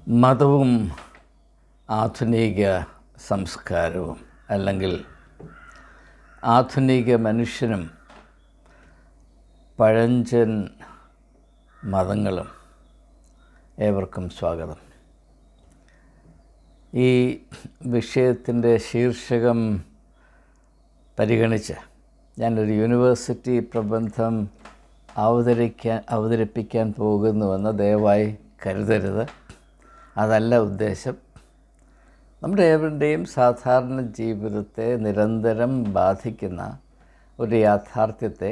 മതവും ആധുനിക സംസ്കാരവും അല്ലെങ്കിൽ ആധുനിക മനുഷ്യനും പഴഞ്ചൻ മതങ്ങളും ഏവർക്കും സ്വാഗതം. ഈ വിഷയത്തിൻ്റെ ശീർഷകം പരിഗണിച്ച് ഞാനൊരു യൂണിവേഴ്സിറ്റി പ്രബന്ധം അവതരിപ്പിക്കാൻ പോകുന്നുവെന്ന് ദയവായി കരുതരുത്. അതല്ല ഉദ്ദേശം. നമ്മുടെ ഏവരുടെയും സാധാരണ ജീവിതത്തെ നിരന്തരം ബാധിക്കുന്ന ഒരു യാഥാർത്ഥ്യത്തെ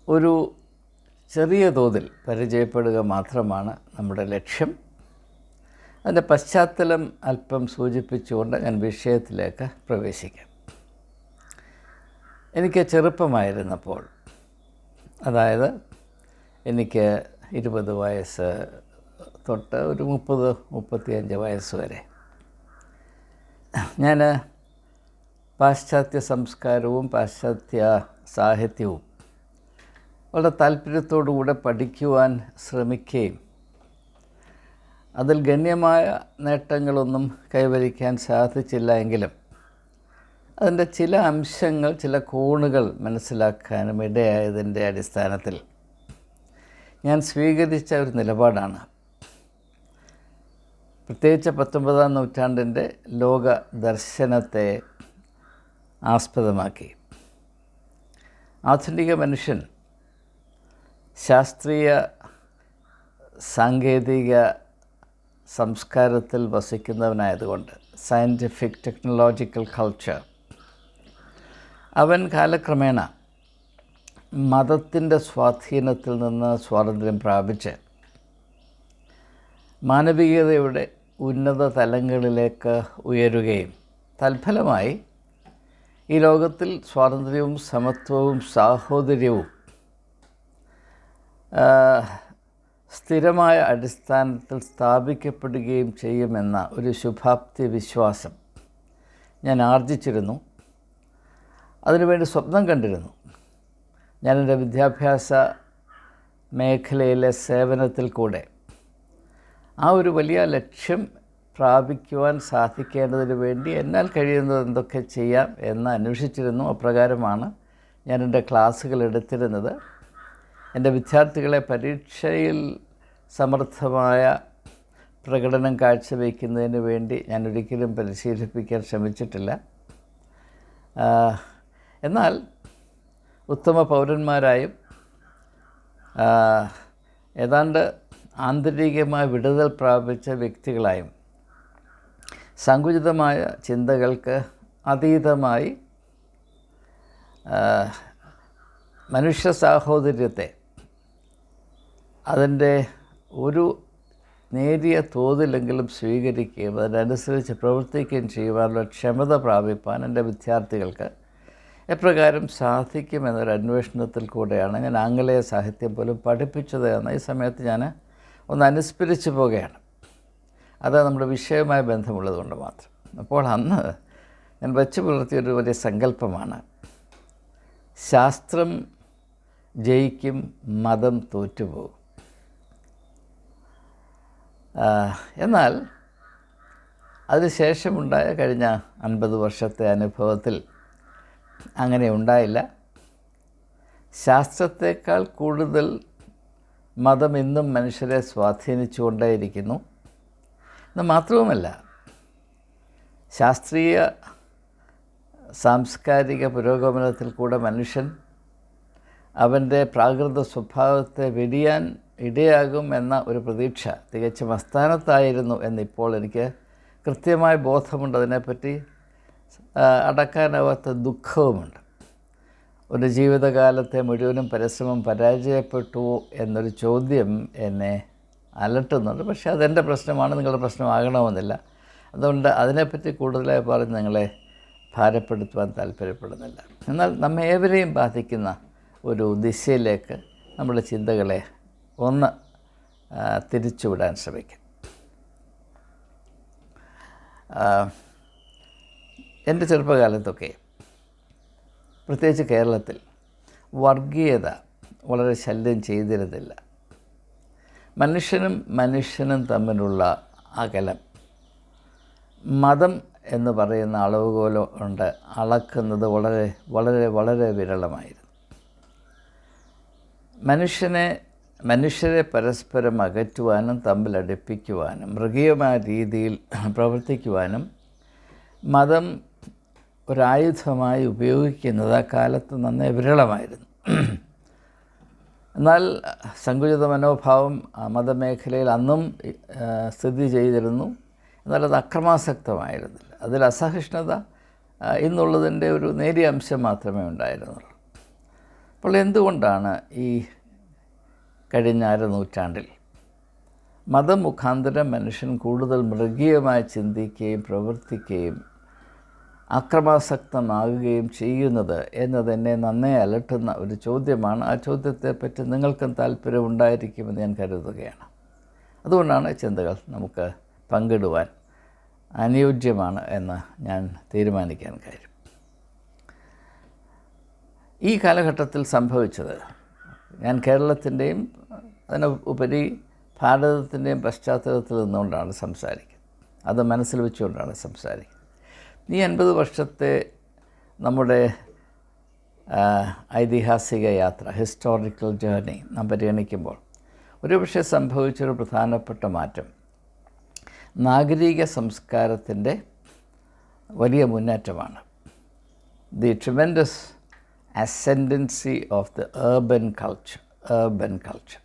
ഒരു ചെറിയ തോതിൽ പരിചയപ്പെടുക മാത്രമാണ് നമ്മുടെ ലക്ഷ്യം. അതിൻ്റെ പശ്ചാത്തലം അല്പം സൂചിപ്പിച്ചുകൊണ്ട് ഞാൻ വിഷയത്തിലേക്ക് പ്രവേശിക്കാം. എനിക്ക് ചെറുപ്പമായിരുന്നപ്പോൾ, അതായത് എനിക്ക് 20 വയസ്സ് തൊട്ട് ഒരു 30-35 വയസ്സ് വരെ ഞാൻ പാശ്ചാത്യ സംസ്കാരവും പാശ്ചാത്യ സാഹിത്യവും വളരെ താല്പര്യത്തോടുകൂടെ പഠിക്കുവാൻ ശ്രമിക്കുകയും അതിൽ ഗണ്യമായ നേട്ടങ്ങളൊന്നും കൈവരിക്കാൻ സാധിച്ചില്ല എങ്കിലും അതിൻ്റെ ചില അംശങ്ങൾ, ചില കോണുകൾ മനസ്സിലാക്കാനും ഇടയായതിൻ്റെ അടിസ്ഥാനത്തിൽ ഞാൻ സ്വീകരിച്ച ഒരു നിലപാടാണ്, പ്രത്യേകിച്ച് 19-ാം നൂറ്റാണ്ടിൻ്റെ ലോക ദർശനത്തെ ആസ്പദമാക്കി ആധുനിക മനുഷ്യൻ ശാസ്ത്രീയ സാങ്കേതിക സംസ്കാരത്തിൽ വസിക്കുന്നവനായതുകൊണ്ട്, സയൻറ്റിഫിക് ടെക്നോളജിക്കൽ കൾച്ചർ, അവൻ കാലക്രമേണ മതത്തിൻ്റെ സ്വാധീനത്തിൽ നിന്ന് സ്വാതന്ത്ര്യം പ്രാപിച്ച് മാനവികതയുടെ ഉന്നത തലങ്ങളിലേക്ക് ഉയരുകയും തൽഫലമായി ഈ ലോകത്തിൽ സ്വാതന്ത്ര്യവും സമത്വവും സാഹോദര്യവും സ്ഥിരമായ അടിസ്ഥാനത്തിൽ സ്ഥാപിക്കപ്പെടുകയും ചെയ്യുമെന്ന ഒരു ശുഭാപ്തി വിശ്വാസം ഞാൻ ആർജിച്ചിരുന്നു. അതിനുവേണ്ടി സ്വപ്നം കണ്ടിരുന്നു. ഞാനെൻ്റെ വിദ്യാഭ്യാസ മേഖലയിലെ സേവനത്തിൽ കൂടെ ആ ഒരു വലിയ ലക്ഷ്യം പ്രാപിക്കുവാൻ സാധിക്കേണ്ടതിന് വേണ്ടി എന്നാൽ കഴിയുന്നത് എന്തൊക്കെ ചെയ്യാം എന്ന് അന്വേഷിച്ചിരുന്നു. അപ്രകാരമാണ് ഞാൻ എൻ്റെ ക്ലാസ്സുകൾ എടുത്തിരുന്നത്. എൻ്റെ വിദ്യാർത്ഥികളെ പരീക്ഷയിൽ സമർത്ഥമായ പ്രകടനം കാഴ്ചവെക്കുന്നതിന് വേണ്ടി ഞാൻ ഒരിക്കലും പരിശീലിപ്പിക്കാൻ ശ്രമിച്ചിട്ടില്ല. എന്നാൽ ഉത്തമ പൗരന്മാരായും ഏതാണ്ട് ആന്തരികമായ വിടുതൽ പ്രാപിച്ച വ്യക്തികളായും സങ്കുചിതമായ ചിന്തകൾക്ക് അതീതമായി മനുഷ്യ സാഹോദര്യത്തെ അതിൻ്റെ ഒരു നേരിയ തോതിലെങ്കിലും സ്വീകരിക്കുകയും അതിനനുസരിച്ച് പ്രവർത്തിക്കുകയും ചെയ്യുവാനുള്ള ക്ഷമത പ്രാപിപ്പാൻ എൻ്റെ വിദ്യാർത്ഥികൾക്ക് എപ്രകാരം സാധിക്കുമെന്നൊരു അന്വേഷണത്തിൽ കൂടെയാണ് ഞാൻ ആംഗലേയ സാഹിത്യം പോലും പഠിപ്പിച്ചത് എന്ന് ഈ സമയത്ത് ഞാൻ ഒന്ന് അനുസ്മരിച്ചു പോവുകയാണ്. അത് നമ്മുടെ വിഷയവുമായി ബന്ധമുള്ളത് കൊണ്ട് മാത്രം. അപ്പോൾ അന്ന് ഞാൻ വച്ചു പുലർത്തിയൊരു വലിയ സങ്കല്പമാണ്, ശാസ്ത്രം ജയിക്കും, മതം തോറ്റുപോകും. എന്നാൽ അതിനുശേഷമുണ്ടായ കഴിഞ്ഞ 50 വർഷത്തെ അനുഭവത്തിൽ അങ്ങനെ ഉണ്ടായില്ല. ശാസ്ത്രത്തേക്കാൾ കൂടുതൽ മതം ഇന്നും മനുഷ്യരെ സ്വാധീനിച്ചുകൊണ്ടേയിരിക്കുന്നു. എന്ന് മാത്രവുമല്ല, ശാസ്ത്രീയ സാംസ്കാരിക പുരോഗമനത്തിൽ കൂടെ മനുഷ്യൻ അവൻ്റെ പ്രാകൃത സ്വഭാവത്തെ വെടിയാൻ ഇടയാകും എന്ന ഒരു പ്രതീക്ഷ തികച്ചും അസ്ഥാനത്തായിരുന്നു എന്നിപ്പോൾ എനിക്ക് കൃത്യമായ ബോധമുണ്ട്. അതിനെപ്പറ്റി അടക്കാനാവാത്ത ദുഃഖവുമുണ്ട്. ഒരു ജീവിതകാലത്തെ മുഴുവനും പരിശ്രമം പരാജയപ്പെട്ടു എന്നൊരു ചോദ്യം എന്നെ അലട്ടുന്നുണ്ട്. പക്ഷേ അതെൻ്റെ പ്രശ്നമാണ്, നിങ്ങളുടെ പ്രശ്നമാകണമെന്നില്ല. അതുകൊണ്ട് അതിനെപ്പറ്റി കൂടുതലായി പറഞ്ഞ് നിങ്ങളെ ഭാരപ്പെടുത്തുവാൻ താല്പര്യപ്പെടുന്നില്ല. എന്നാൽ നമ്മെ ഏവരെയും ബാധിക്കുന്ന ഒരു ദിശയിലേക്ക് നമ്മുടെ ചിന്തകളെ ഒന്ന് തിരിച്ചുവിടാൻ ശ്രമിക്കാം. എൻ്റെ ചെറുപ്പകാലത്തൊക്കെ, പ്രത്യേകിച്ച് കേരളത്തിൽ, വർഗീയത വളരെ ശല്യം ചെയ്തിരുന്നില്ല. മനുഷ്യനും തമ്മിലുള്ള അകലം മതം എന്ന് പറയുന്ന അളവുകോൽ കൊണ്ട് അളക്കുന്നത് വളരെ വളരെ വളരെ വിരളമായിരുന്നു. മനുഷ്യരെ പരസ്പരം അകറ്റുവാനും തമ്മിലടുപ്പിക്കുവാനും മൃഗീയമായ രീതിയിൽ പ്രവർത്തിക്കുവാനും മതം ഒരായുധമായി ഉപയോഗിക്കുന്നത് ആ കാലത്ത് നന്നേ വിരളമായിരുന്നു. എന്നാൽ സങ്കുചിത മനോഭാവം മതമേഖലയിൽ അന്നും സ്ഥിതി ചെയ്തിരുന്നു. എന്നാൽ അത് അക്രമാസക്തമായിരുന്നില്ല. അതിൽ അസഹിഷ്ണുത എന്നുള്ളതിൻ്റെ ഒരു നേരിയ അംശം മാത്രമേ ഉണ്ടായിരുന്നുള്ളൂ. അപ്പോൾ എന്തുകൊണ്ടാണ് ഈ കഴിഞ്ഞ നൂറ്റാണ്ടിൽ മതം മുഖാന്തരം മനുഷ്യൻ കൂടുതൽ മൃഗീയമായി ചിന്തിക്കുകയും പ്രവർത്തിക്കുകയും അക്രമാസക്തമാകുകയും ചെയ്യുന്നത് എന്നതെന്നെ നന്നേ അലട്ടുന്ന ഒരു ചോദ്യമാണ്. ആ ചോദ്യത്തെപ്പറ്റി നിങ്ങൾക്കും താല്പര്യം ഉണ്ടായിരിക്കുമെന്ന് ഞാൻ കരുതുകയാണ്. അതുകൊണ്ടാണ് ചിന്തകൾ നമുക്ക് പങ്കിടുവാൻ അനുയോജ്യമാണ് എന്ന് ഞാൻ തീരുമാനിക്കാൻ കാര്യം. ഈ കാലഘട്ടത്തിൽ സംഭവിച്ചത്, ഞാൻ കേരളത്തിൻ്റെയും അതിന് ഉപരി ഭാരതത്തിൻ്റെയും പശ്ചാത്തലത്തിൽ നിന്നുകൊണ്ടാണ് സംസാരിക്കുന്നത്. അത് മനസ്സിൽ വെച്ചുകൊണ്ടാണ് സംസാരിക്കുന്നത്. ഈ 50 വർഷത്തെ നമ്മുടെ ഐതിഹാസിക യാത്ര, ഹിസ്റ്റോറിക്കൽ ജേർണി നാം പരിഗണിക്കുമ്പോൾ ഒരുപക്ഷെ സംഭവിച്ചൊരു പ്രധാനപ്പെട്ട മാറ്റം നാഗരിക സംസ്കാരത്തിൻ്റെ വലിയ മുന്നേറ്റമാണ്. The tremendous ascendancy of the urban culture.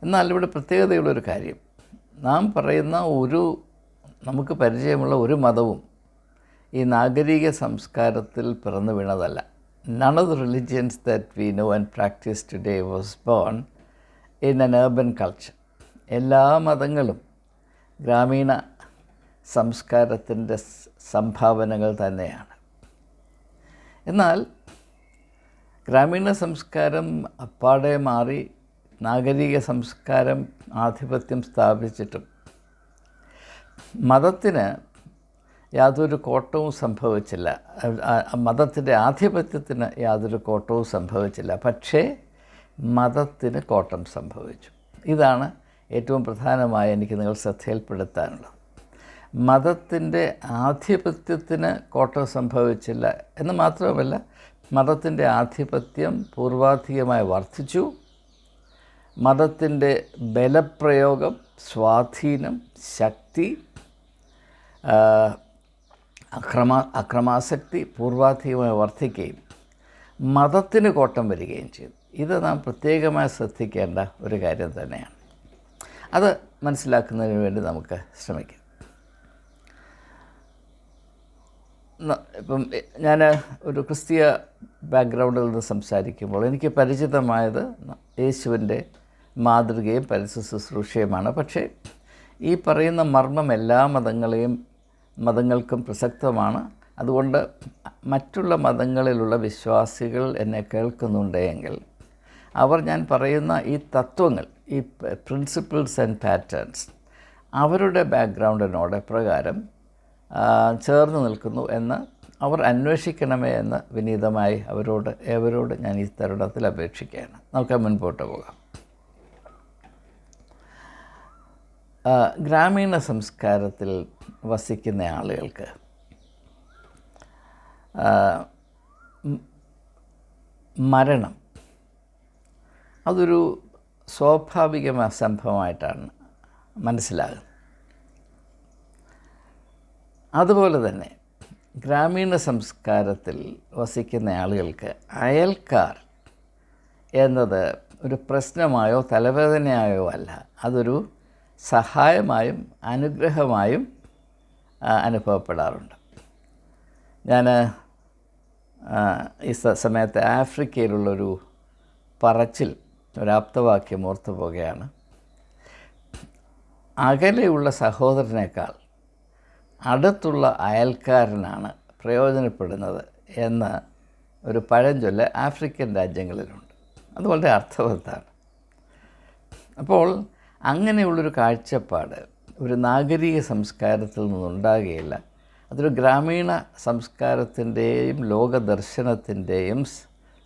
എന്നാൽ ഇവിടെ പ്രത്യേകതയുള്ളൊരു കാര്യം, നാം പറയുന്ന നമുക്ക് പരിചയമുള്ള ഒരു മതവും ഈ നാഗരിക സംസ്കാരത്തിൽ പിറന്നു വീണതല്ല. None of the religions that we know and practice today was born in an urban culture. എല്ലാ മതങ്ങളും ഗ്രാമീണ സംസ്കാരത്തിൻ്റെ സംഭാവനകൾ തന്നെയാണ്. എന്നാൽ ഗ്രാമീണ സംസ്കാരം അപ്പാടെ മാറി നാഗരിക സംസ്കാരം ആധിപത്യം സ്ഥാപിച്ചിട്ടും മതത്തിന് യാതൊരു കോട്ടവും സംഭവിച്ചില്ല. മതത്തിൻ്റെ ആധിപത്യത്തിന് യാതൊരു കോട്ടവും സംഭവിച്ചില്ല. പക്ഷേ മതത്തിന് കോട്ടം സംഭവിച്ചു. ഇതാണ് ഏറ്റവും പ്രധാനമായി എനിക്ക് നിങ്ങൾ ശ്രദ്ധയിൽപ്പെടുത്താനുള്ളത്. മതത്തിൻ്റെ ആധിപത്യത്തിന് കോട്ടം സംഭവിച്ചില്ല എന്ന് മാത്രമല്ല, മതത്തിൻ്റെ ആധിപത്യം പൂർവാധികമായി വർദ്ധിച്ചു. മതത്തിൻ്റെ ബലപ്രയോഗം, സ്വാധീനം, ശക്തി, അക്രമാസക്തി പൂർവാധികമായി വർദ്ധിക്കുകയും മതത്തിന് കോട്ടം വരികയും ചെയ്തു. ഇത് നാം പ്രത്യേകമായി ശ്രദ്ധിക്കേണ്ട ഒരു കാര്യം തന്നെയാണ്. അത് മനസ്സിലാക്കുന്നതിന് വേണ്ടി നമുക്ക് ശ്രമിക്കാം. ഇപ്പം ഞാൻ ഒരു ക്രിസ്തീയ ബാക്ക്ഗ്രൗണ്ടിൽ നിന്ന് സംസാരിക്കുമ്പോൾ എനിക്ക് പരിചിതമായത് യേശുവിൻ്റെ മാതൃകയും പരിശുദ്ധ ശുശ്രൂഷയുമാണ്. പക്ഷേ ഈ പറയുന്ന മർമ്മം എല്ലാ മതങ്ങൾക്കും പ്രസക്തമാണ്. അതുകൊണ്ട് മറ്റുള്ള മതങ്ങളിലുള്ള വിശ്വാസികൾ എന്നെ കേൾക്കുന്നുണ്ടെങ്കിൽ അവർ ഞാൻ പറയുന്ന ഈ തത്വങ്ങൾ, ഈ പ്രിൻസിപ്പിൾസ് ആൻഡ് പാറ്റേൺസ് അവരുടെ ബാക്ക്ഗ്രൗണ്ടിനോട് പ്രകാരം ചേർന്ന് നിൽക്കുന്നു എന്ന് അവർ അന്വേഷിക്കണമേ എന്ന് വിനീതമായി ഏവരോട് ഞാൻ ഈ തരുണത്തിൽ അപേക്ഷിക്കുകയാണ്. നമുക്ക് മുൻപോട്ട് പോകാം. ഗ്രാമീണ സംസ്കാരത്തിൽ വസിക്കുന്ന ആളുകൾക്ക് മരണം അതൊരു സ്വാഭാവികമായ സംഭവമായിട്ടാണ് മനസ്സിലാകുന്നത്. അതുപോലെ തന്നെ ഗ്രാമീണ സംസ്കാരത്തിൽ വസിക്കുന്ന ആളുകൾക്ക് അയൽക്കാർ എന്നത് ഒരു പ്രശ്നമായോ തലവേദനയായോ അല്ല, അതൊരു സഹായമായും അനുഗ്രഹമായും അനുഭവപ്പെടാറുണ്ട്. ഞാൻ ഈ സമയത്ത് ആഫ്രിക്കയിലുള്ളൊരു പറച്ചിൽ, ഒരാപ്തവാക്യം ഓർത്തു പോകുകയാണ്. അകലെയുള്ള സഹോദരനേക്കാൾ അടുത്തുള്ള അയൽക്കാരനാണ് പ്രയോജനപ്പെടുന്നത് എന്ന് ഒരു പഴഞ്ചൊല്ല് ആഫ്രിക്കൻ രാജ്യങ്ങളിലുണ്ട്. അത് വളരെ അർത്ഥവത്താണ്. അപ്പോൾ അങ്ങനെയുള്ളൊരു കാഴ്ചപ്പാട് ഒരു നാഗരിക സംസ്കാരത്തിൽ നിന്നുണ്ടാകുകയില്ല. അതൊരു ഗ്രാമീണ സംസ്കാരത്തിൻ്റെയും ലോകദർശനത്തിൻ്റെയും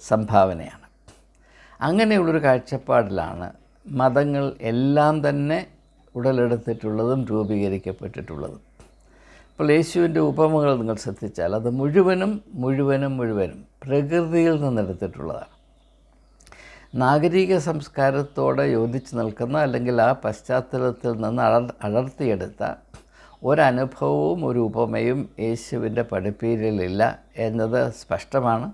സംഭാവനയാണ്. അങ്ങനെയുള്ളൊരു കാഴ്ചപ്പാടിലാണ് മതങ്ങൾ എല്ലാം തന്നെ ഉടലെടുത്തിട്ടുള്ളതും രൂപീകരിക്കപ്പെട്ടിട്ടുള്ളതും. അപ്പോൾ യേശുവിൻ്റെ ഉപമകൾ നിങ്ങൾ ശ്രദ്ധിച്ചാൽ അത് മുഴുവനും പ്രകൃതിയിൽ നിന്നെടുത്തിട്ടുള്ളതാണ്. നാഗരിക സംസ്കാരത്തോടെ യോജിച്ച് നിൽക്കുന്ന അല്ലെങ്കിൽ ആ പശ്ചാത്തലത്തിൽ നിന്ന് അടർത്തിയെടുത്ത ഒരനുഭവവും ഒരു ഉപമയും യേശുവിൻ്റെ പഠിപ്പീരിലില്ല എന്നത് സ്പഷ്ടമാണ്.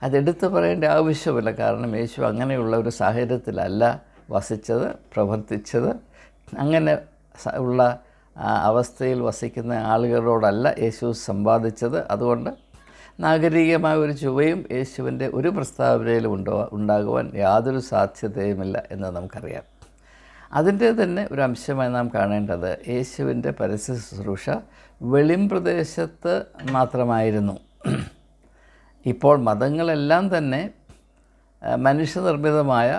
അതെടുത്ത് പറയേണ്ട ആവശ്യമില്ല. കാരണം യേശു അങ്ങനെയുള്ള ഒരു സാഹചര്യത്തിലല്ല വസിച്ചത്, പ്രവർത്തിച്ചത്. അങ്ങനെ ഉള്ള അവസ്ഥയിൽ വസിക്കുന്ന ആളുകളോടല്ല യേശു സമ്പാദിച്ചത്. അതുകൊണ്ട് നാഗരികമായ ഒരു ചുവയും യേശുവിൻ്റെ ഒരു പ്രസ്താവനയിലും ഉണ്ടാകുവാൻ യാതൊരു സാധ്യതയുമില്ല എന്ന് നമുക്കറിയാം. അതിൻ്റെ തന്നെ ഒരു അംശമായി നാം കാണേണ്ടത് യേശുവിൻ്റെ പരസ്യ ശുശ്രൂഷ വെളിംപ്രദേശത്ത് മാത്രമായിരുന്നു. ഇപ്പോൾ മതങ്ങളെല്ലാം തന്നെ മനുഷ്യനിർമ്മിതമായ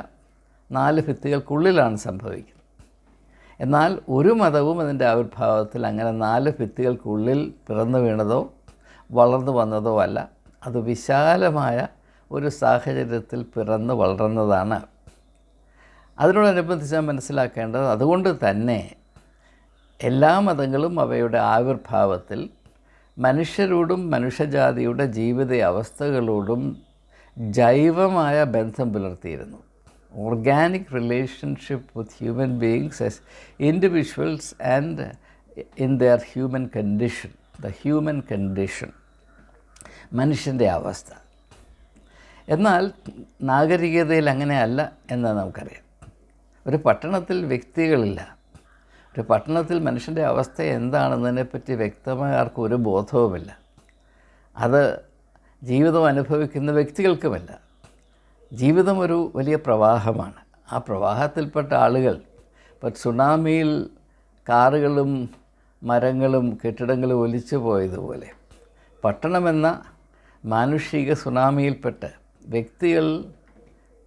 4 ഭിത്തികൾക്കുള്ളിലാണ് സംഭവിക്കുന്നത്. എന്നാൽ ഒരു മതവും അതിൻ്റെ ആവിർഭാവത്തിൽ അങ്ങനെ 4 ഭിത്തികൾക്കുള്ളിൽ പിറന്നു വീണതോ വളർന്നു വന്നതോ അല്ല. അത് വിശാലമായ ഒരു സാഹചര്യത്തിൽ പിറന്നു വളർന്നതാണ്. അതിനോടനുബന്ധിച്ച് മനസ്സിലാക്കേണ്ടത് അതുകൊണ്ട് തന്നെ എല്ലാ മതങ്ങളും അവയുടെ ആവിർഭാവത്തിൽ മനുഷ്യരോടും മനുഷ്യജാതിയുടെ ജീവിത അവസ്ഥകളോടും ജൈവമായ ബന്ധം പുലർത്തിയിരുന്നു. Organic relationship with human beings as individuals and in their human condition. The human condition, മനുഷ്യൻ്റെ അവസ്ഥ. എന്നാൽ നാഗരികതയിൽ അങ്ങനെയല്ല എന്ന് നമുക്കറിയാം. ഒരു പട്ടണത്തിൽ വ്യക്തികളില്ല. ഒരു പട്ടണത്തിൽ മനുഷ്യൻ്റെ അവസ്ഥ എന്താണെന്നതിനെപ്പറ്റി വ്യക്തമായ ആർക്കും ഒരു ബോധവുമില്ല. അത് ജീവിതം അനുഭവിക്കുന്ന വ്യക്തികൾക്കുമല്ല. ജീവിതം ഒരു വലിയ പ്രവാഹമാണ്. ആ പ്രവാഹത്തിൽപ്പെട്ട ആളുകൾ ഇപ്പോൾ സുനാമിയിൽ കാറുകളും മരങ്ങളും കെട്ടിടങ്ങളും ഒലിച്ചു പോയതുപോലെ പട്ടണമെന്ന മാനുഷിക സുനാമിയിൽപ്പെട്ട് വ്യക്തികൾ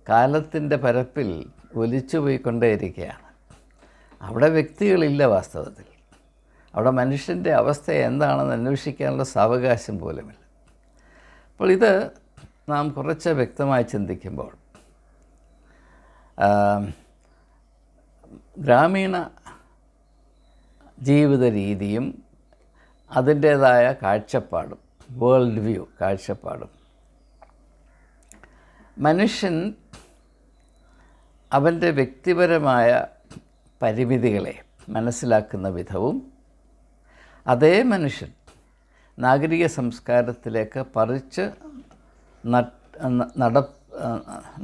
കാലത്തിൻ്റെ പരപ്പിൽ ഒലിച്ചു പോയിക്കൊണ്ടേയിരിക്കുകയാണ്. അവിടെ വ്യക്തികളില്ല. വാസ്തവത്തിൽ അവിടെ മനുഷ്യൻ്റെ അവസ്ഥ എന്താണെന്ന് അന്വേഷിക്കാനുള്ള സാവകാശം പോലുമില്ല. അപ്പോൾ ഇത് നാം കുറച്ച് വ്യക്തമായി ചിന്തിക്കുമ്പോൾ ഗ്രാമീണ ജീവിത രീതിയും അതിൻ്റേതായ കാഴ്ചപ്പാടും വേൾഡ് വ്യൂ കാഴ്ചപ്പാടും മനുഷ്യൻ അവൻ്റെ വ്യക്തിപരമായ പരിമിതികളെ മനസ്സിലാക്കുന്ന വിധവും അതേ മനുഷ്യൻ നാഗരിക സംസ്കാരത്തിലേക്ക് പറിച്ച്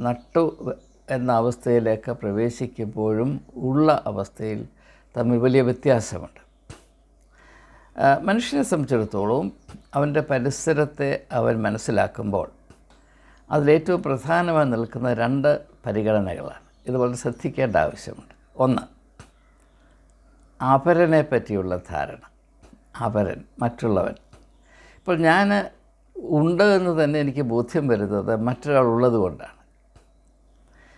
നട്ടു എന്ന അവസ്ഥയിലേക്ക് പ്രവേശിക്കുമ്പോഴും ഉള്ള അവസ്ഥയിൽ തമ്മിൽ വലിയ വ്യത്യാസമുണ്ട്. മനുഷ്യനെ സംബന്ധിച്ചിടത്തോളം അവൻ്റെ പരിസരത്തെ അവൻ മനസ്സിലാക്കുമ്പോൾ അതിലേറ്റവും പ്രധാനമായി നിൽക്കുന്ന 2 പരിഗണനകളാണ്. ഇത് വളരെ ശ്രദ്ധിക്കേണ്ട ആവശ്യമുണ്ട്. ഒന്ന്, അപരനെ പറ്റിയുള്ള ധാരണ. അപരൻ, മറ്റുള്ളവൻ. ഇപ്പോൾ ഞാൻ ഉണ്ട് എന്ന് തന്നെ എനിക്ക് ബോധ്യം വരുന്നത് മറ്റൊരാൾ ഉള്ളത് കൊണ്ടാണ്.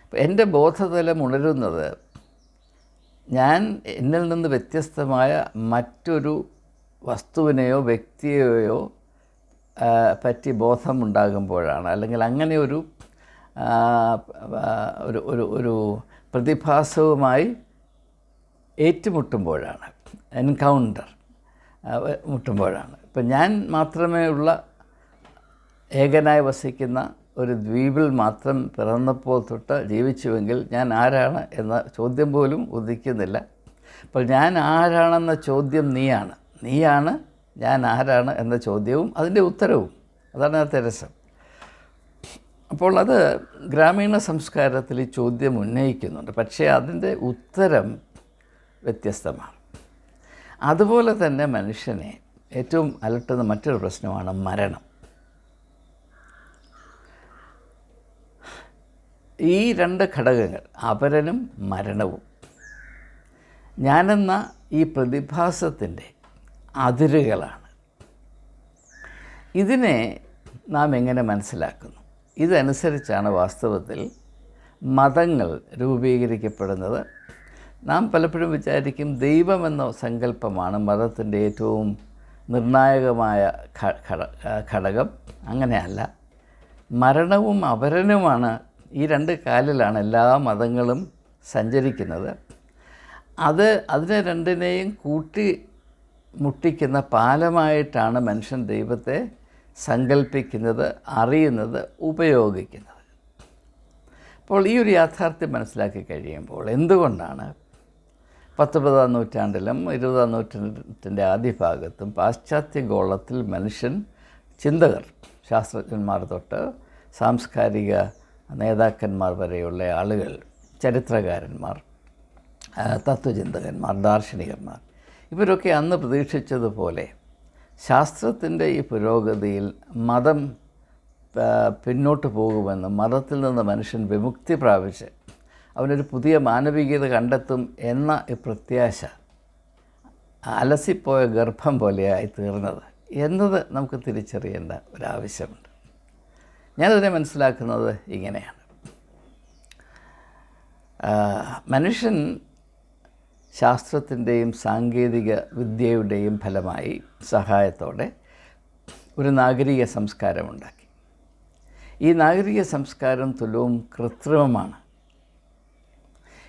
അപ്പോൾ എൻ്റെ ബോധതലം ഉണരുന്നത് ഞാൻ എന്നിൽ നിന്ന് വ്യത്യസ്തമായ മറ്റൊരു വസ്തുവിനെയോ വ്യക്തിയെയോ പറ്റി ബോധമുണ്ടാകുമ്പോഴാണ്. അല്ലെങ്കിൽ അങ്ങനെ ഒരു ഒരു പ്രതിഭാസവുമായി ഏറ്റുമുട്ടുമ്പോഴാണ്, എൻകൗണ്ടർ മുട്ടുമ്പോഴാണ്. ഇപ്പം ഞാൻ മാത്രമേ ഉള്ള ഏകനായി വസിക്കുന്ന ഒരു ദ്വീപിൽ മാത്രം പിറന്നപ്പോൾ തൊട്ട് ജീവിച്ചുവെങ്കിൽ ഞാൻ ആരാണ് എന്ന ചോദ്യം പോലും ഉദിക്കുന്നില്ല. അപ്പോൾ ഞാൻ ആരാണെന്ന ചോദ്യം നീയാണ് ഞാൻ ആരാണ് എന്ന ചോദ്യവും അതിൻ്റെ ഉത്തരവും. അതാണ് അതിനകത്തെ രസം. അപ്പോൾ അത് ഗ്രാമീണ സംസ്കാരത്തിൽ ഈ ചോദ്യം ഉന്നയിക്കുന്നുണ്ട്. പക്ഷേ അതിൻ്റെ ഉത്തരം വ്യത്യസ്തമാണ്. അതുപോലെ തന്നെ മനുഷ്യനെ ഏറ്റവും അലട്ടുന്ന മറ്റൊരു പ്രശ്നമാണ് മരണം. ഈ 2 ഘടകങ്ങൾ, അപരനും മരണവും, ഞാനെന്ന ഈ പ്രതിഭാസത്തിൻ്റെ അതിരുകളാണ്. ഇതിനെ നാം എങ്ങനെ മനസ്സിലാക്കുന്നു? ഇതനുസരിച്ചാണ് വാസ്തവത്തിൽ മതങ്ങൾ രൂപീകരിക്കപ്പെടുന്നത്. നാം പലപ്പോഴും വിചാരിക്കും ദൈവമെന്ന സങ്കല്പമാണ് മതത്തിൻ്റെ ഏറ്റവും നിർണായകമായ ഘടകം. അങ്ങനെയല്ല. മരണവും അപരനുമാണ്. ഈ 2 കാലിലാണ് എല്ലാ മതങ്ങളും സഞ്ചരിക്കുന്നത്, അതിനെ രണ്ടിനെയും കൂട്ടി മുട്ടിക്കുന്ന പാലമായിട്ടാണ് മനുഷ്യൻ ദൈവത്തെ സങ്കല്പിക്കുന്നത്, അറിയുന്നത്, ഉപയോഗിക്കുന്നത്. അപ്പോൾ ഈ ഒരു യാഥാർത്ഥ്യം മനസ്സിലാക്കി കഴിയുമ്പോൾ എന്തുകൊണ്ടാണ് 19-ാം നൂറ്റാണ്ടിലും 20-ാം നൂറ്റാണ്ടിൻ്റെ ആദ്യഭാഗത്തും പാശ്ചാത്യ ഗോളത്തിൽ മനുഷ്യൻ ചിന്തകർ, ശാസ്ത്രജ്ഞന്മാർ തൊട്ട് സാംസ്കാരിക നേതാക്കന്മാർ വരെയുള്ള ആളുകൾ, ചരിത്രകാരന്മാർ, തത്വചിന്തകന്മാർ, ദാർശനികന്മാർ, ഇവരൊക്കെ അന്ന് പ്രതീക്ഷിച്ചതുപോലെ ശാസ്ത്രത്തിൻ്റെ ഈ പുരോഗതിയിൽ മതം പിന്നോട്ട് പോകുമെന്നും മതത്തിൽ നിന്ന് മനുഷ്യൻ വിമുക്തി പ്രാപിച്ച് അവനൊരു പുതിയ മാനവികത കണ്ടെത്തും എന്ന ഈ പ്രത്യാശ അലസിപ്പോയ ഗർഭം പോലെയായി തീർന്നത് എന്നത് നമുക്ക് തിരിച്ചറിയേണ്ട ഒരാവശ്യമുണ്ട്. ഞാനതിനെ മനസ്സിലാക്കുന്നത് ഇങ്ങനെയാണ്. മനുഷ്യൻ ശാസ്ത്രത്തിൻ്റെയും സാങ്കേതിക വിദ്യയുടെയും ഫലമായി സഹായത്തോടെ ഒരു നാഗരിക സംസ്കാരമുണ്ടാക്കി. ഈ നാഗരിക സംസ്കാരം തുലവും കൃത്രിമമാണ്.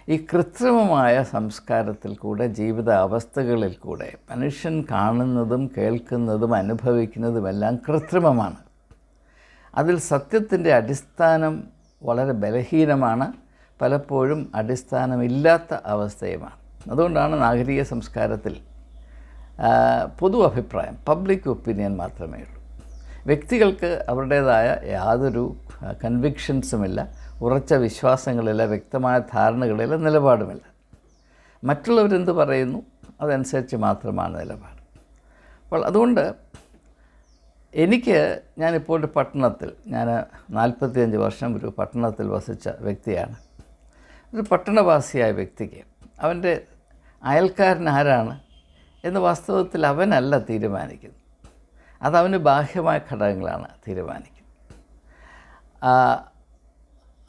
ഈ കൃത്രിമമായ സംസ്കാരത്തിൽ കൂടെ, ജീവിത അവസ്ഥകളിൽ കൂടെ മനുഷ്യൻ കാണുന്നതും കേൾക്കുന്നതും അനുഭവിക്കുന്നതുമെല്ലാം കൃത്രിമമാണ്. അതിൽ സത്യത്തിൻ്റെ അടിസ്ഥാനം വളരെ ബലഹീനമാണ്, പലപ്പോഴും അടിസ്ഥാനമില്ലാത്ത അവസ്ഥയുമാണ്. അതുകൊണ്ടാണ് നാഗരിക സംസ്കാരത്തിൽ പൊതു അഭിപ്രായം, പബ്ലിക് ഒപ്പീനിയൻ മാത്രമേ ഉള്ളൂ. വ്യക്തികൾക്ക് അവരുടേതായ യാതൊരു കൺവിക്ഷൻസുമില്ല, ഉറച്ച വിശ്വാസങ്ങളില്ല, വ്യക്തമായ ധാരണകളില്ല, നിലപാടുമില്ല. മറ്റുള്ളവരെന്ത് പറയുന്നു അതനുസരിച്ച് മാത്രമാണ് നിലപാട്. അപ്പോൾ അതുകൊണ്ട് ഞാനിപ്പോൾ ഒരു പട്ടണത്തിൽ, ഞാൻ 45 വർഷം ഒരു പട്ടണത്തിൽ വസിച്ച വ്യക്തിയാണ്. ഒരു പട്ടണവാസിയായ വ്യക്തിക്ക് അവൻ്റെ അയൽക്കാരൻ ആരാണ് എന്ന് വാസ്തവത്തിൽ അവനല്ല തീരുമാനിക്കുന്നത്. അതവന് ബാഹ്യമായ ഘടകങ്ങളാണ് തീരുമാനിക്കുന്നത്.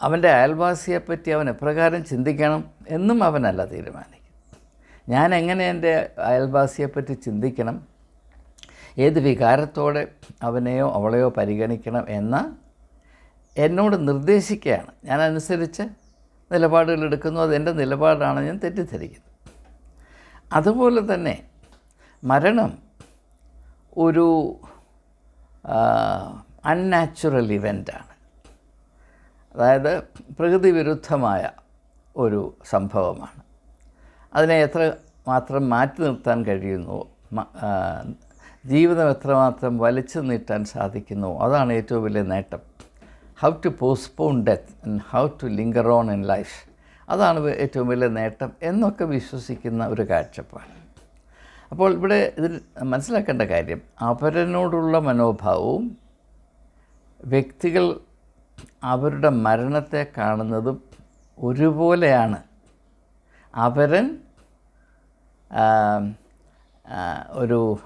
അവൻ്റെ അയൽവാസിയെപ്പറ്റി അവൻ എപ്രകാരം ചിന്തിക്കണം എന്നും അവനല്ല തീരുമാനിക്കുന്നത്. ഞാൻ എങ്ങനെ എൻ്റെ അയൽവാസിയെപ്പറ്റി ചിന്തിക്കണം, ഏത് വികാരത്തോടെ അവനെയോ അവളെയോ പരിഗണിക്കണം എന്ന് എന്നോട് നിർദ്ദേശിക്കുകയാണ്. ഞാൻ അനുസരിച്ച് നിലപാടുകൾ എടുക്കുന്നു. അതെൻ്റെ നിലപാടാണ്, ഞാൻ തെറ്റിദ്ധരിക്കുന്നു. അതുപോലെ തന്നെ മരണം ഒരു അൺനാച്ചുറൽ ഇവൻ്റാണ്. അതായത് പ്രകൃതി വിരുദ്ധമായ ഒരു സംഭവമാണ്. അതിനെ എത്ര മാത്രം മാറ്റി നിർത്താൻ കഴിയുന്നു, ജീവിതം എത്രമാത്രം വലിച്ചു നീട്ടാൻ സാധിക്കുന്നു, അതാണ് ഏറ്റവും വലിയ നേട്ടം. How to postpone death and how to linger on in life, അതാണ് ഏറ്റവും വലിയ നേട്ടം എന്നൊക്കെ വിശ്വസിക്കുന്ന ഒരു കാഴ്ചപ്പാട്. അപ്പോൾ ഇവിടെ ഇതിൽ മനസ്സിലാക്കേണ്ട കാര്യം, അപരനോടുള്ള മനോഭാവവും വ്യക്തികൾ അവരുടെ മരണത്തെ കാണുന്നതും ഒരുപോലെയാണ്. അപരൻ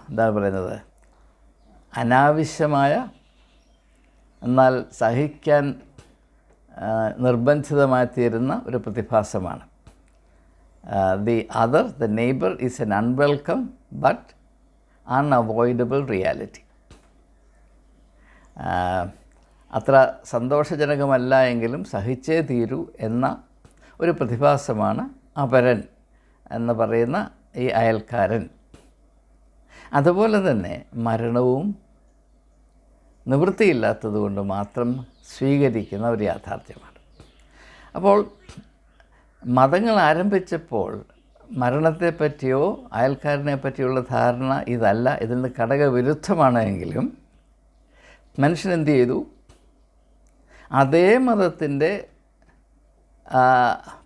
എന്താണ് പറയുന്നത്, അനാവശ്യമായ എന്നാൽ സഹിക്കാൻ നിർബന്ധിതമായി തീരുന്ന ഒരു പ്രതിഭാസമാണ്. The neighbour is an unwelcome but unavoidable reality. അത്ര സന്തോഷജനകമല്ല എങ്കിലും സഹിച്ചേ തീരൂ എന്ന ഒരു പ്രതിഭാസമാണ് അപരൻ എന്ന് പറയുന്ന ഈ അയൽക്കാരൻ. അതുപോലെ തന്നെ മരണവും നിവൃത്തിയില്ലാത്തതുകൊണ്ട് മാത്രം സ്വീകരിക്കുന്ന ഒരു യാഥാർത്ഥ്യമാണ്. അപ്പോൾ മതങ്ങൾ ആരംഭിച്ചപ്പോൾ മരണത്തെപ്പറ്റിയോ അയൽക്കാരനെ പറ്റിയുള്ള ധാരണ ഇതല്ല, ഇതിൽ നിന്ന് ഘടകവിരുദ്ധമാണ് എങ്കിലും മനുഷ്യൻ എന്ത് ചെയ്തു, അതേ മതത്തിൻ്റെ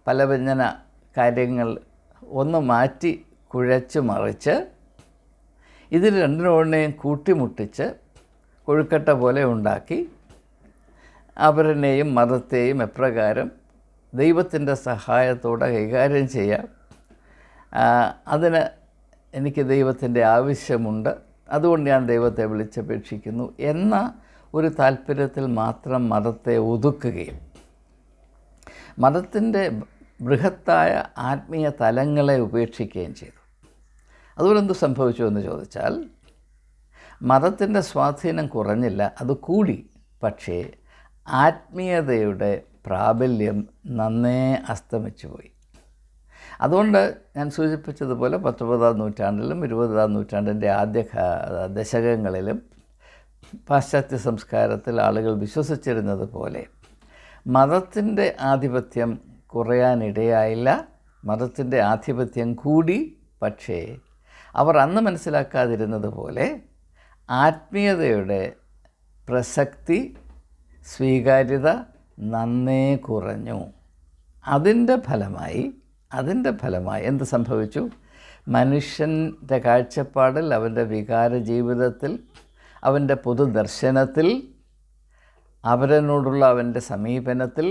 പലവ്യഞ്ജന കാര്യങ്ങൾ ഒന്ന് മാറ്റി കുഴച്ച് മറിച്ച് ഇതിൽ രണ്ടിനോടിനെയും കൂട്ടിമുട്ടിച്ച് കൊഴുക്കട്ട പോലെ ഉണ്ടാക്കി അവരനെയും മതത്തെയും എപ്രകാരം ദൈവത്തിൻ്റെ സഹായത്തോടെ കൈകാര്യം ചെയ്യാം, അതിന് എനിക്ക് ദൈവത്തിൻ്റെ ആവശ്യമുണ്ട്, അതുകൊണ്ട് ഞാൻ ദൈവത്തെ വിളിച്ചപേക്ഷിക്കുന്നു എന്ന ഒരു താല്പര്യത്തിൽ മാത്രം മതത്തെ ഒതുക്കുകയും മതത്തിൻ്റെ ബൃഹത്തായ ആത്മീയ തലങ്ങളെ ഉപേക്ഷിക്കുകയും ചെയ്തു. അതുപോലെ എന്ത് സംഭവിച്ചു എന്ന് ചോദിച്ചാൽ, മതത്തിൻ്റെ സ്വാധീനം കുറഞ്ഞില്ല, അത് കൂടി. പക്ഷേ ആത്മീയതയുടെ പ്രാബല്യം നന്നേ അസ്തമിച്ചു പോയി. അതുകൊണ്ട് ഞാൻ സൂചിപ്പിച്ചതുപോലെ 19-ാം നൂറ്റാണ്ടിലും 20-ാം നൂറ്റാണ്ടിൻ്റെ ആദ്യ ദശകങ്ങളിലും പാശ്ചാത്യ സംസ്കാരത്തിൽ ആളുകൾ വിശ്വസിച്ചിരുന്നത് പോലെ മതത്തിൻ്റെ ആധിപത്യം കുറയാനിടയായില്ല, മതത്തിൻ്റെ ആധിപത്യം കൂടി. പക്ഷേ അവർ അന്ന് മനസ്സിലാക്കാതിരുന്നത് പോലെ ആത്മീയതയുടെ പ്രസക്തി, സ്വീകാര്യത നന്നേ കുറഞ്ഞു. അതിൻ്റെ ഫലമായി എന്ത് സംഭവിച്ചു? മനുഷ്യൻ്റെ കാഴ്ചപ്പാടിൽ, അവൻ്റെ വികാര ജീവിതത്തിൽ, അവൻ്റെ പൊതുദർശനത്തിൽ, അവരനോടുള്ള അവൻ്റെ സമീപനത്തിൽ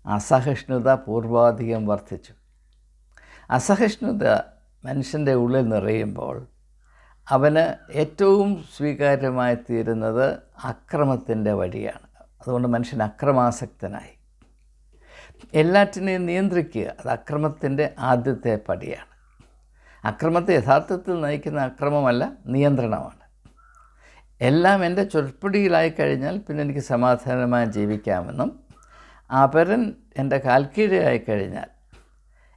അസഹിഷ്ണുത പൂർവാധികം വർദ്ധിച്ചു. അസഹിഷ്ണുത മനുഷ്യൻ്റെ ഉള്ളിൽ നിറയുമ്പോൾ അവന് ഏറ്റവും സ്വീകാര്യമായി തീരുന്നത് അക്രമത്തിൻ്റെ വഴിയാണ്. അതുകൊണ്ട് മനുഷ്യൻ അക്രമാസക്തനായി. എല്ലാറ്റിനെയും നിയന്ത്രിക്കുക, അത് അക്രമത്തിൻ്റെ ആദ്യത്തെ പടിയാണ്. അക്രമത്തെ യഥാർത്ഥത്തിൽ നയിക്കുന്ന അക്രമമല്ല, നിയന്ത്രണമാണ്. എല്ലാം എൻ്റെ ചൊൽപ്പടിയിലായിക്കഴിഞ്ഞാൽ പിന്നെ എനിക്ക് സമാധാനമായി ജീവിക്കാമെന്നും അപരൻ എൻ്റെ കാൽക്കീഴായിക്കഴിഞ്ഞാൽ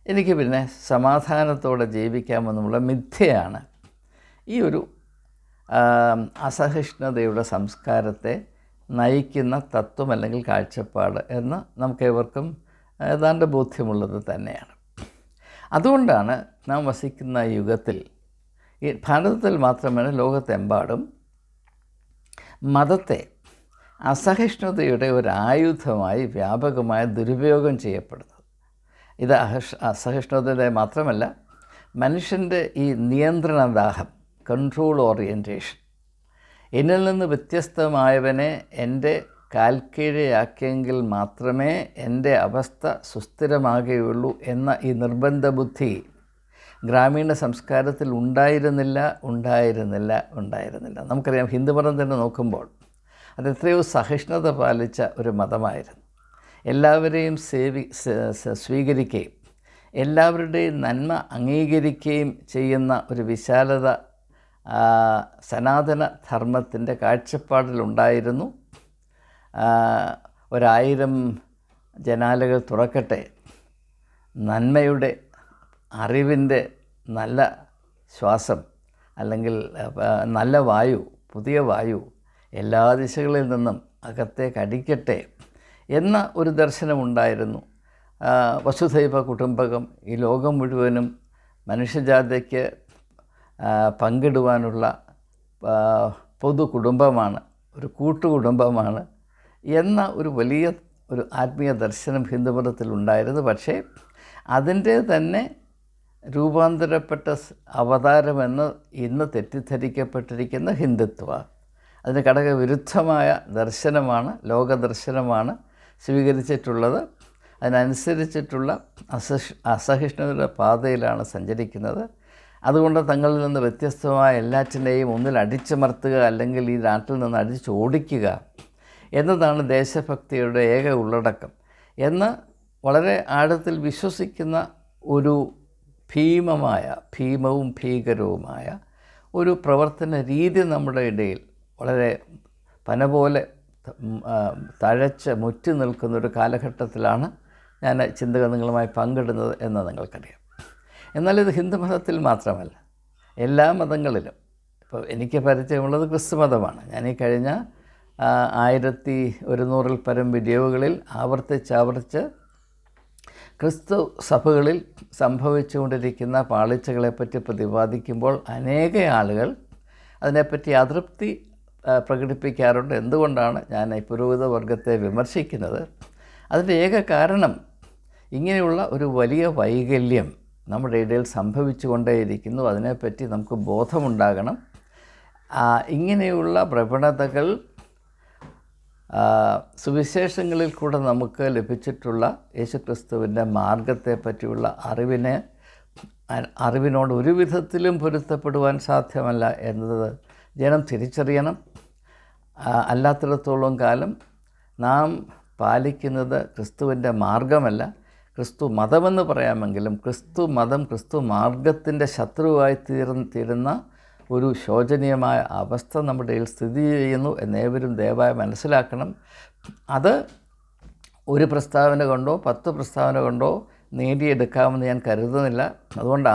എനിക്ക് പിന്നെ സമാധാനത്തോടെ ജീവിക്കാമെന്നുമുള്ള മിഥ്യയാണ് ഈ ഒരു അസഹിഷ്ണുതയുടെ സംസ്കാരത്തെ നയിക്കുന്ന തത്വം അല്ലെങ്കിൽ കാഴ്ചപ്പാട് എന്ന് നമുക്കേവർക്കും ഏതാണ്ട് ബോധ്യമുള്ളത് തന്നെയാണ്. അതുകൊണ്ടാണ് നാം വസിക്കുന്ന യുഗത്തിൽ, ഈ ഭാരതത്തിൽ മാത്രമല്ല ലോകത്തെമ്പാടും മതത്തെ അസഹിഷ്ണുതയുടെ ഒരു ആയുധമായി വ്യാപകമായി ദുരുപയോഗം ചെയ്യപ്പെടുന്നത്. ഇത് അസഹിഷ്ണുതയുടെ മാത്രമല്ല, മനുഷ്യൻ്റെ ഈ നിയന്ത്രണദാഹം, കൺട്രോൾ ഓറിയൻറ്റേഷൻ, എന്നിൽ നിന്ന് വ്യത്യസ്തമായവനെ എൻ്റെ കാൽക്കീഴയാക്കിയെങ്കിൽ മാത്രമേ എൻ്റെ അവസ്ഥ സുസ്ഥിരമാകുകയുള്ളൂ എന്ന ഈ നിർബന്ധ ബുദ്ധി ഗ്രാമീണ സംസ്കാരത്തിൽ ഉണ്ടായിരുന്നില്ല. നമുക്കറിയാം, ഹിന്ദുമതം തന്നെ നോക്കുമ്പോൾ അത് എത്രയോ സഹിഷ്ണുത പാലിച്ച ഒരു മതമായിരുന്നു. എല്ലാവരെയും സ്വീകരിക്കുകയും എല്ലാവരുടെയും നന്മ അംഗീകരിക്കുകയും ചെയ്യുന്ന ഒരു വിശാലത സനാതന ധർമ്മത്തിൻ്റെ കാഴ്ചപ്പാടിലുണ്ടായിരുന്നു. 1000 ജനാലകൾ തുറക്കട്ടെ, നന്മയുടെ, അറിവിൻ്റെ നല്ല ശ്വാസം അല്ലെങ്കിൽ നല്ല വായു, പുതിയ വായു എല്ലാ ദിശകളിൽ നിന്നും അകത്തേക്ക് അടിക്കട്ടെ എന്ന ഒരു ദർശനമുണ്ടായിരുന്നു. വസുധൈവ കുടുംബകം, ഈ ലോകം മുഴുവനും മനുഷ്യജാതിക്ക് പങ്കിടുവാനുള്ള പൊതു കുടുംബമാണ്, ഒരു കൂട്ടുകുടുംബമാണ് എന്ന ഒരു വലിയ ഒരു ആത്മീയ ദർശനം ഹിന്ദുമതത്തിലുണ്ടായിരുന്നു. പക്ഷേ അതിൻ്റെ തന്നെ രൂപാന്തരപ്പെട്ട അവതാരമെന്ന് ഇന്ന് തെറ്റിദ്ധരിക്കപ്പെട്ടിരിക്കുന്ന ഹിന്ദുത്വ, അതിന് ഘടകവിരുദ്ധമായ ദർശനമാണ്, ലോകദർശനമാണ് സ്വീകരിച്ചിട്ടുള്ളത്. അതിനനുസരിച്ചിട്ടുള്ള അസഹിഷ്ണുതയുടെ പാതയിലാണ് സഞ്ചരിക്കുന്നത്. അതുകൊണ്ട് തങ്ങളിൽ നിന്ന് വ്യത്യസ്തമായ എല്ലാറ്റിനെയും ഒന്നിൽ അടിച്ചമർത്തുക, അല്ലെങ്കിൽ ഈ നാട്ടിൽ നിന്ന് അടിച്ചോടിക്കുക എന്നതാണ് ദേശഭക്തിയുടെ ഏക ഉള്ളടക്കം എന്ന് വളരെ ആഴത്തിൽ വിശ്വസിക്കുന്ന ഒരു ഭീമവും ഭീകരവുമായ ഒരു പ്രവർത്തന രീതി നമ്മുടെ ഇടയിൽ വളരെ പന പോലെ തഴച്ച് മുറ്റി നിൽക്കുന്നൊരു കാലഘട്ടത്തിലാണ് ഞാൻ ചിന്തകൾ നിങ്ങളുമായി പങ്കിടുന്നത് എന്ന് നിങ്ങൾക്കറിയാം. എന്നാൽ ഇത് ഹിന്ദുമതത്തിൽ മാത്രമല്ല, എല്ലാ മതങ്ങളിലും. ഇപ്പോൾ എനിക്ക് പരിചയമുള്ളത് ക്രിസ്തു മതമാണ്. ഞാൻ ഈ കഴിഞ്ഞ 1100-ൽ പരം വീഡിയോകളിൽ ആവർത്തിച്ച് ക്രിസ്തു സഭകളിൽ സംഭവിച്ചുകൊണ്ടിരിക്കുന്ന പാളിച്ചകളെപ്പറ്റി പ്രതിപാദിക്കുമ്പോൾ അനേക ആളുകൾ അതിനെപ്പറ്റി അതൃപ്തി പ്രകടിപ്പിക്കാറുണ്ട്. എന്തുകൊണ്ടാണ് ഞാൻ ഈ പുരോഹിത വർഗത്തെ വിമർശിക്കുന്നത്? അതിൻ്റെ ഏക കാരണം ഇങ്ങനെയുള്ള ഒരു വലിയ വൈകല്യം നമ്മുടെ ഇടയിൽ സംഭവിച്ചു കൊണ്ടേയിരിക്കുന്നു. അതിനെപ്പറ്റി നമുക്ക് ബോധമുണ്ടാകണം. ഇങ്ങനെയുള്ള പ്രവണതകൾ സുവിശേഷങ്ങളിൽ കൂടെ നമുക്ക് ലഭിച്ചിട്ടുള്ള യേശുക്രിസ്തുവിൻ്റെ മാർഗത്തെ പറ്റിയുള്ള അറിവിനോട് ഒരു വിധത്തിലും പൊരുത്തപ്പെടുവാൻ സാധ്യമല്ല എന്നത് ജനം തിരിച്ചറിയണം. അല്ലാത്തിടത്തോളം കാലം നാം പാലിക്കുന്നത് ക്രിസ്തുവിൻ്റെ മാർഗമല്ല, ക്രിസ്തു മതമെന്ന് പറയാമെങ്കിലും ക്രിസ്തു മതം ക്രിസ്തു മാർഗത്തിൻ്റെ ശത്രുവായി തീരുന്ന ഒരു ശോചനീയമായ അവസ്ഥ നമ്മുടെ ഇടയിൽ സ്ഥിതി ചെയ്യുന്നു എന്നേവരും ദയവായി മനസ്സിലാക്കണം. അത് ഒരു പ്രസ്താവന കൊണ്ടോ 10 പ്രസ്താവന കൊണ്ടോ നേടിയെടുക്കാമെന്ന് ഞാൻ കരുതുന്നില്ല. അതുകൊണ്ട്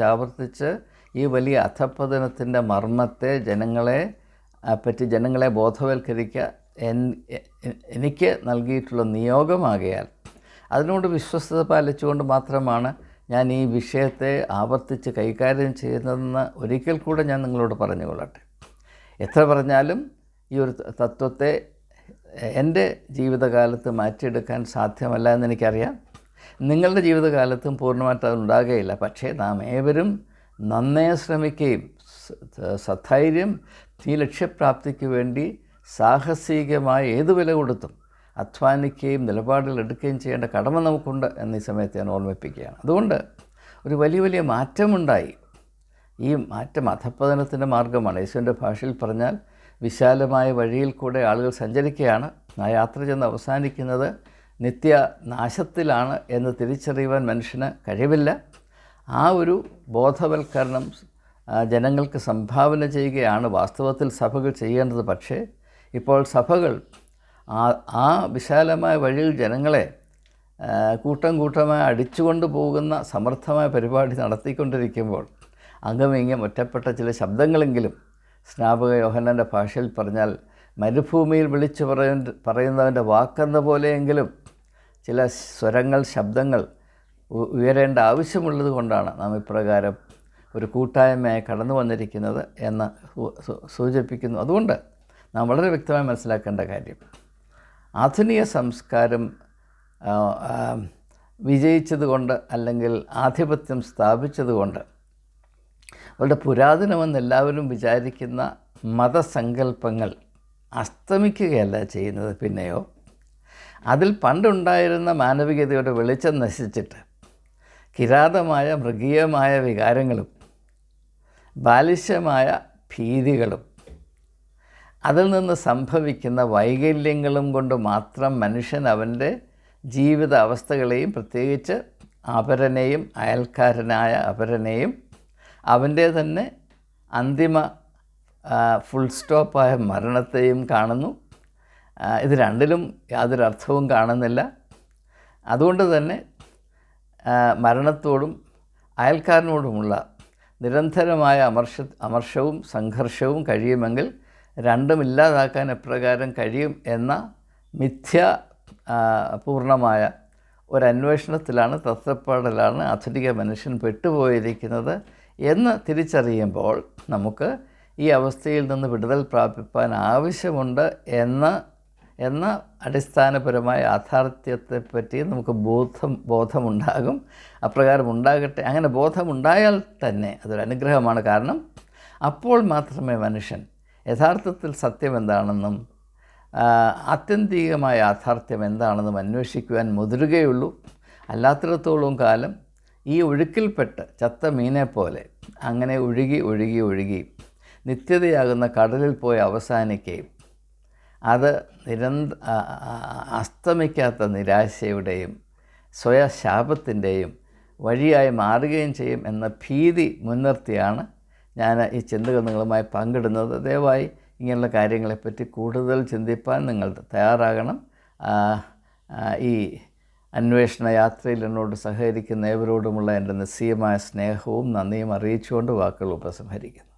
ആവർത്തിച്ച് ഈ വലിയ അധപ്പതനത്തിൻ്റെ മർമ്മത്തെ ജനങ്ങളെ ബോധവൽക്കരിക്കുക എനിക്ക് നൽകിയിട്ടുള്ള നിയോഗമാകയാൽ അതിനോട് വിശ്വസ്തത പാലിച്ചുകൊണ്ട് മാത്രമാണ് ഞാൻ ഈ വിഷയത്തെ ആവർത്തിച്ച് കൈകാര്യം ചെയ്യുന്നതെന്ന് ഒരിക്കൽ കൂടെ ഞാൻ നിങ്ങളോട് പറഞ്ഞുകൊള്ളട്ടെ. എത്ര പറഞ്ഞാലും ഈ ഒരു തത്വത്തെ എൻ്റെ ജീവിതകാലത്ത് മാറ്റിയെടുക്കാൻ സാധ്യമല്ല എന്നെനിക്കറിയാം. നിങ്ങളുടെ ജീവിതകാലത്തും പൂർണ്ണമായിട്ട് അതുണ്ടാകുകയില്ല. പക്ഷേ നാം ഏവരും നന്നേ ശ്രമിക്കുകയും സധൈര്യം ഈ ലക്ഷ്യപ്രാപ്തിക്ക് വേണ്ടി സാഹസികമായി ഏതു വില കൊടുത്തും അധ്വാനിക്കുകയും നിലപാടുകൾ എടുക്കുകയും ചെയ്യേണ്ട കടമ നമുക്കുണ്ട് എന്നീ സമയത്ത് ഞാൻ ഓർമ്മിപ്പിക്കുകയാണ്. അതുകൊണ്ട് ഒരു വലിയ മാറ്റമുണ്ടായി. ഈ മാറ്റം അധപ്പതനത്തിൻ്റെ മാർഗ്ഗമാണ്. യേശുവിൻ്റെ ഭാഷയിൽ പറഞ്ഞാൽ വിശാലമായ വഴിയിൽ കൂടെ ആളുകൾ സഞ്ചരിക്കുകയാണ്. ആ യാത്ര ചെന്ന് അവസാനിക്കുന്നത് നിത്യനാശത്തിലാണ് എന്ന് തിരിച്ചറിയുവാൻ മനുഷ്യന് കഴിവില്ല. ആ ഒരു ബോധവൽക്കരണം ജനങ്ങൾക്ക് സംഭാവന ചെയ്യുകയാണ് വാസ്തവത്തിൽ സഭകൾ ചെയ്യേണ്ടത്. പക്ഷേ ഇപ്പോൾ സഭകൾ ആ വിശാലമായ വഴിയിൽ ജനങ്ങളെ കൂട്ടമായി അടിച്ചുകൊണ്ട് പോകുന്ന സമർത്ഥമായ പരിപാടി നടത്തിക്കൊണ്ടിരിക്കുമ്പോൾ അംഗമിങ്ങും ഒറ്റപ്പെട്ട ചില ശബ്ദങ്ങളെങ്കിലും, സ്നാപക യോഹന്നാൻ്റെ ഭാഷയിൽ പറഞ്ഞാൽ മരുഭൂമിയിൽ വിളിച്ചു പറയുന്നവൻ്റെ വാക്കെന്ന പോലെയെങ്കിലും ചില സ്വരങ്ങൾ, ശബ്ദങ്ങൾ ഉയരേണ്ട ആവശ്യമുള്ളത് കൊണ്ടാണ് നാം ഇപ്രകാരം ഒരു കൂട്ടായ്മയായി കടന്നു വന്നിരിക്കുന്നത് എന്ന് സൂചിപ്പിക്കുന്നു. അതുകൊണ്ട് നാം വളരെ വ്യക്തമായി മനസ്സിലാക്കേണ്ട കാര്യം, ആധുനിക സംസ്കാരം വിജയിച്ചതുകൊണ്ട് അല്ലെങ്കിൽ ആധിപത്യം സ്ഥാപിച്ചതുകൊണ്ട് അവരുടെ പുരാതനമെന്ന് എല്ലാവരും വിചാരിക്കുന്ന മതസങ്കല്പങ്ങൾ അസ്തമിക്കുകയല്ല ചെയ്യുന്നത്. പിന്നെയോ അതിൽ പണ്ടുണ്ടായിരുന്ന മാനവികതയുടെ വെളിച്ചം നശിച്ചിട്ട് കിരാതമായ മൃഗീയമായ വികാരങ്ങളും ബാലിശമായ ഭീതികളും അതിൽ നിന്ന് സംഭവിക്കുന്ന വൈകല്യങ്ങളും കൊണ്ട് മാത്രം മനുഷ്യൻ അവൻ്റെ ജീവിത അവസ്ഥകളെയും പ്രത്യേകിച്ച് അപരനെയും അയൽക്കാരനായ അപരനെയും അവൻ്റെ തന്നെ അന്തിമ ഫുൾ സ്റ്റോപ്പായ മരണത്തെയും കാണുന്നു. ഇത് രണ്ടിലും യാതൊരു അർത്ഥവും കാണുന്നില്ല. അതുകൊണ്ട് തന്നെ മരണത്തോടും അയൽക്കാരനോടുമുള്ള നിരന്തരമായ അമർഷവും സംഘർഷവും കഴിയുമെങ്കിൽ രണ്ടും ഇല്ലാതാക്കാൻ എപ്രകാരം കഴിയും എന്ന പൂർണ്ണമായ ഒരന്വേഷണത്തിലാണ്, തത്വപ്പാടിലാണ് ആധുനിക മനുഷ്യൻ പെട്ടുപോയിരിക്കുന്നത് എന്ന് തിരിച്ചറിയുമ്പോൾ നമുക്ക് ഈ അവസ്ഥയിൽ നിന്ന് വിടുതൽ പ്രാപിപ്പാൻ ആവശ്യമുണ്ട് എന്ന അടിസ്ഥാനപരമായ യാഥാർത്ഥ്യത്തെപ്പറ്റി നമുക്ക് ബോധമുണ്ടാകും. അപ്രകാരം ഉണ്ടാകട്ടെ. അങ്ങനെ ബോധമുണ്ടായാൽ തന്നെ അതൊരു അനുഗ്രഹമാണ്. കാരണം അപ്പോൾ മാത്രമേ മനുഷ്യൻ യഥാർത്ഥത്തിൽ സത്യം എന്താണെന്നും ആത്യന്തികമായ യാഥാർത്ഥ്യം എന്താണെന്നും അന്വേഷിക്കുവാൻ മുതിരുകയുള്ളൂ. അല്ലാത്തിടത്തോളം കാലം ഈ ഒഴുക്കിൽപ്പെട്ട് ചത്ത മീനെ പോലെ അങ്ങനെ ഒഴുകി നിത്യതയാകുന്ന കടലിൽ പോയി അവസാനിക്കുകയും അത് അസ്തമിക്കാത്ത നിരാശയുടെയും സ്വയശാപത്തിൻ്റെയും വഴിയായി മാറുകയും ചെയ്യും എന്ന ഭീതി മുൻനിർത്തിയാണ് ഞാൻ ഈ ചിന്തകൾ നിങ്ങളുമായി പങ്കിടുന്നത്. ദയവായി ഇങ്ങനെയുള്ള കാര്യങ്ങളെപ്പറ്റി കൂടുതൽ ചിന്തിപ്പാൻ നിങ്ങൾ തയ്യാറാകണം. ഈ അന്വേഷണ യാത്രയിൽ എന്നോട് സഹകരിക്കുന്ന ഏവരോടുമുള്ള എൻ്റെ നിസ്സീയമായ സ്നേഹവും നന്ദിയും അറിയിച്ചുകൊണ്ട് വാക്കുകൾ ഉപസംഹരിക്കുന്നു.